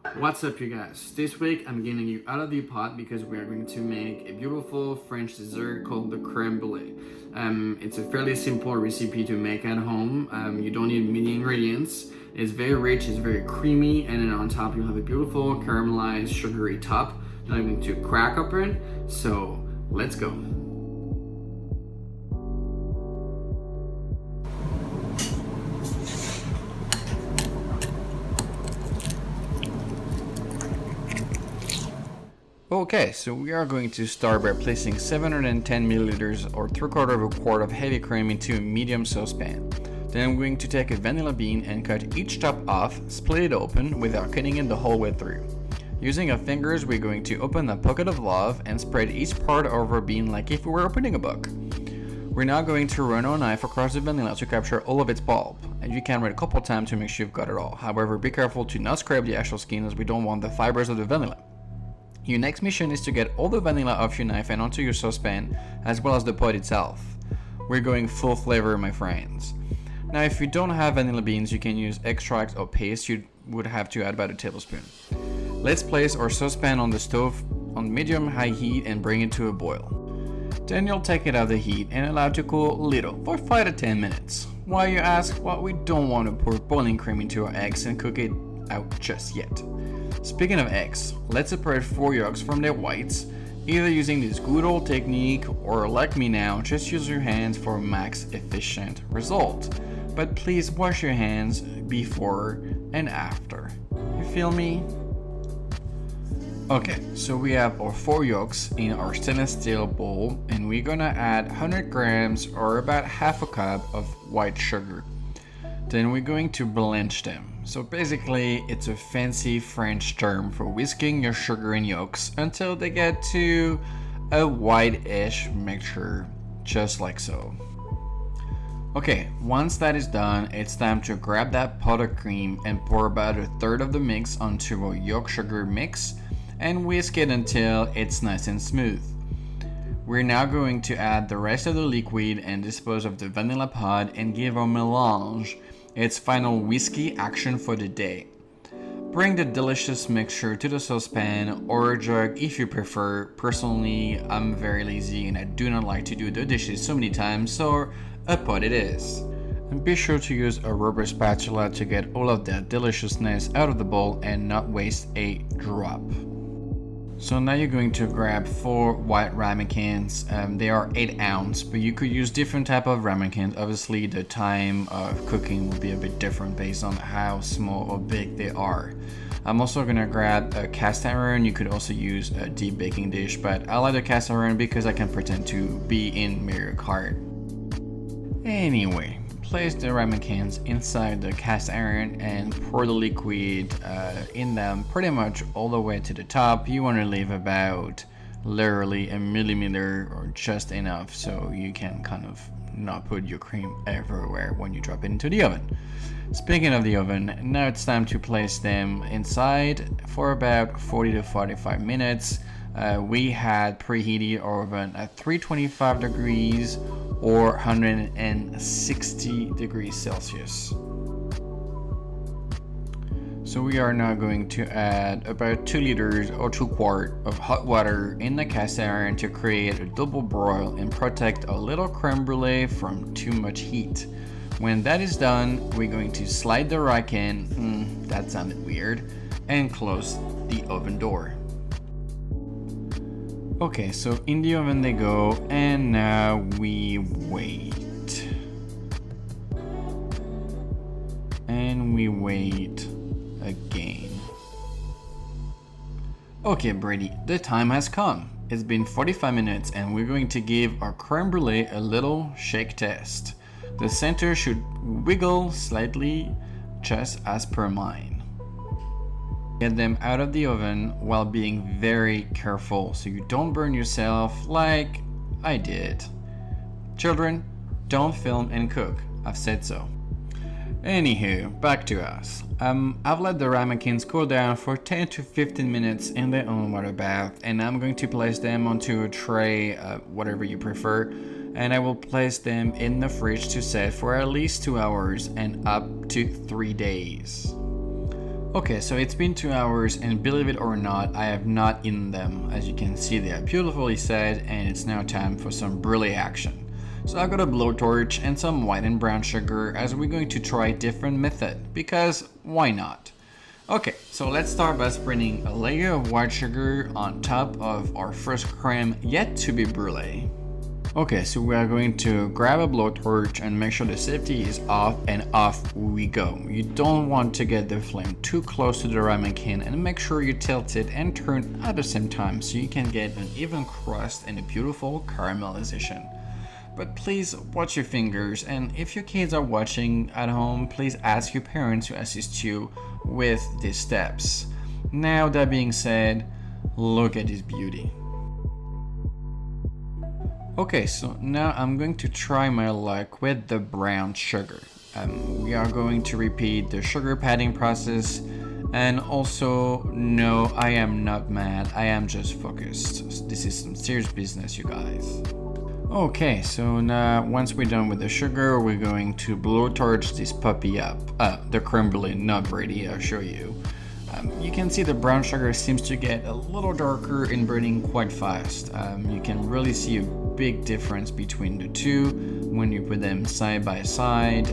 What's up, you guys? This week I'm getting you out of the pot because we are going to make a beautiful French dessert called the Crème Brûlée. It's a fairly simple recipe to make at home. You don't need many ingredients. It's very rich, it's very creamy, and then on top you have a beautiful caramelized sugary top that I'm going to crack open. So let's go. Okay, so we are going to start by placing 710 milliliters or 3/4 of a quart of heavy cream into a medium saucepan. Then I'm going to take a vanilla bean and cut each top off, split it open without cutting it the whole way through. Using our fingers, we're going to open a pocket of love and spread each part over a bean like if we were opening a book. We're now going to run our knife across the vanilla to capture all of its pulp, and you can read a couple times to make sure you've got it all. However, be careful to not scrape the actual skin as we don't want the fibers of the vanilla. Your next mission is to get all the vanilla off your knife and onto your saucepan, as well as the pot itself. We're going full flavor, my friends. Now, if you don't have vanilla beans, you can use extract or paste. You would have to add about a tablespoon. Let's place our saucepan on the stove on medium-high heat and bring it to a boil. Then you'll take it out of the heat and allow it to cool a little for 5 to 10 minutes. Why, you ask? Well, we don't want to pour boiling cream into our eggs and cook it out just yet. Speaking of eggs, let's separate 4 yolks from their whites, either using this good old technique or like me now, just use your hands for a max efficient result. But please wash your hands before and after. You feel me? Okay, so we have our 4 yolks in our stainless steel bowl and we're gonna add 100 grams or about half a cup of white sugar. Then we're going to blanch them. So basically, it's a fancy French term for whisking your sugar and yolks until they get to a white-ish mixture, just like so. Okay, once that is done, it's time to grab that pot of cream and pour about 1/3 of the mix onto a yolk sugar mix and whisk it until it's nice and smooth. We're now going to add the rest of the liquid and dispose of the vanilla pod and give our melange its final whiskey action for the day. Bring the delicious mixture to the saucepan or a jug if you prefer. Personally, I'm very lazy and I do not like to do the dishes so many times, so a pot it is. And be sure to use a rubber spatula to get all of that deliciousness out of the bowl and not waste a drop. So now you're going to grab 4 white ramekins. They are 8 ounce, but you could use different type of ramekins. Obviously, the time of cooking will be a bit different based on how small or big they are. I'm also gonna grab a cast iron. You could also use a deep baking dish, but I like the cast iron because I can pretend to be in Mario Kart. Anyway, place the ramekins inside the cast iron and pour the liquid in them pretty much all the way to the top. You want to leave about literally a millimeter or just enough so you can kind of not put your cream everywhere when you drop it into the oven. Speaking of the oven, now it's time to place them inside for about 40 to 45 minutes. We had preheated our oven at 325 degrees or 160 degrees Celsius. So we are now going to add about 2 liters or 2 quarts of hot water in the cast iron to create a double broil and protect a little creme brulee from too much heat. When that is done, we're going to slide the rack in, that sounded weird, and close the oven door. Okay, so in the oven they go, and now we wait. And we wait again. Okay, Brady, the time has come. It's been 45 minutes and we're going to give our creme brulee a little shake test. The center should wiggle slightly, just as per mine. Get them out of the oven while being very careful so you don't burn yourself like I did. Children, don't film and cook. I've said so. Anywho, back to us. I've let the ramekins cool down for 10 to 15 minutes in their own water bath, and I'm going to place them onto a tray, whatever you prefer, and I will place them in the fridge to set for at least 2 hours and up to 3 days. Okay, so it's been 2 hours, and believe it or not, I have not eaten them. As you can see, they are beautifully set, and it's now time for some brûlée action. So I've got a blowtorch and some white and brown sugar, as we're going to try a different method, because why not? Okay, so let's start by spreading a layer of white sugar on top of our first crème yet to be brûlée. Okay, so we are going to grab a blowtorch and make sure the safety is off, and off we go. You don't want to get the flame too close to the ramen can, and make sure you tilt it and turn at the same time so you can get an even crust and a beautiful caramelization. But please watch your fingers, and if your kids are watching at home, please ask your parents to assist you with these steps. Now that being said, look at this beauty. Okay, so now I'm going to try my luck with the brown sugar. We are going to repeat the sugar patting process, and also, no, I am not mad, I am just focused. This is some serious business, you guys. Okay, so now once we're done with the sugar, we're going to blowtorch this puppy up. The crème brûlée not ready, I'll show you. You can see the brown sugar seems to get a little darker and burning quite fast. You can really see a big difference between the two when you put them side by side.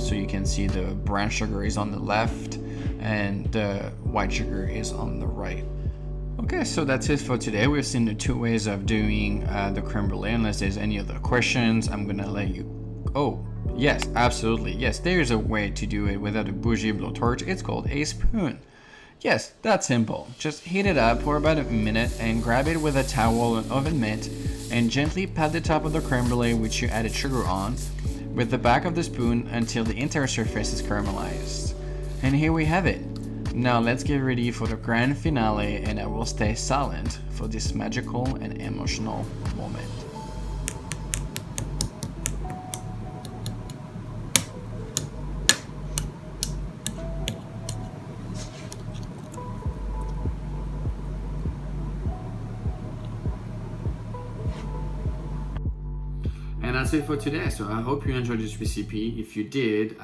So you can see the brown sugar is on the left and the white sugar is on the right. Okay, so that's it for today. We've seen the two ways of doing the crème brûlée. Unless there's any other questions, I'm gonna let you. Oh, yes, absolutely. Yes, there's a way to do it without a bougie blowtorch. It's called a spoon. Yes, that's simple. Just heat it up for about a minute and grab it with a towel and oven mitt and gently pat the top of the crème brûlée which you added sugar on with the back of the spoon until the entire surface is caramelized. And here we have it. Now let's get ready for the grand finale, and I will stay silent for this magical and emotional moment. And that's it for today. So I hope you enjoyed this recipe. If you did,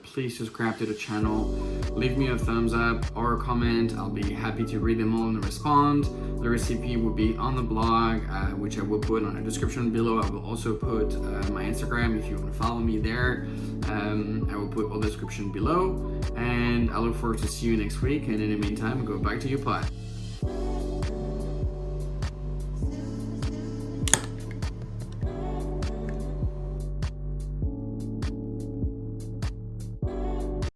please subscribe to the channel, leave me a thumbs up or a comment. I'll be happy to read them all and respond. The recipe will be on the blog, which I will put on the description below. I will also put my Instagram if you want to follow me there. I will put all the description below, and I look forward to see you next week. And in the meantime, go back to your pot.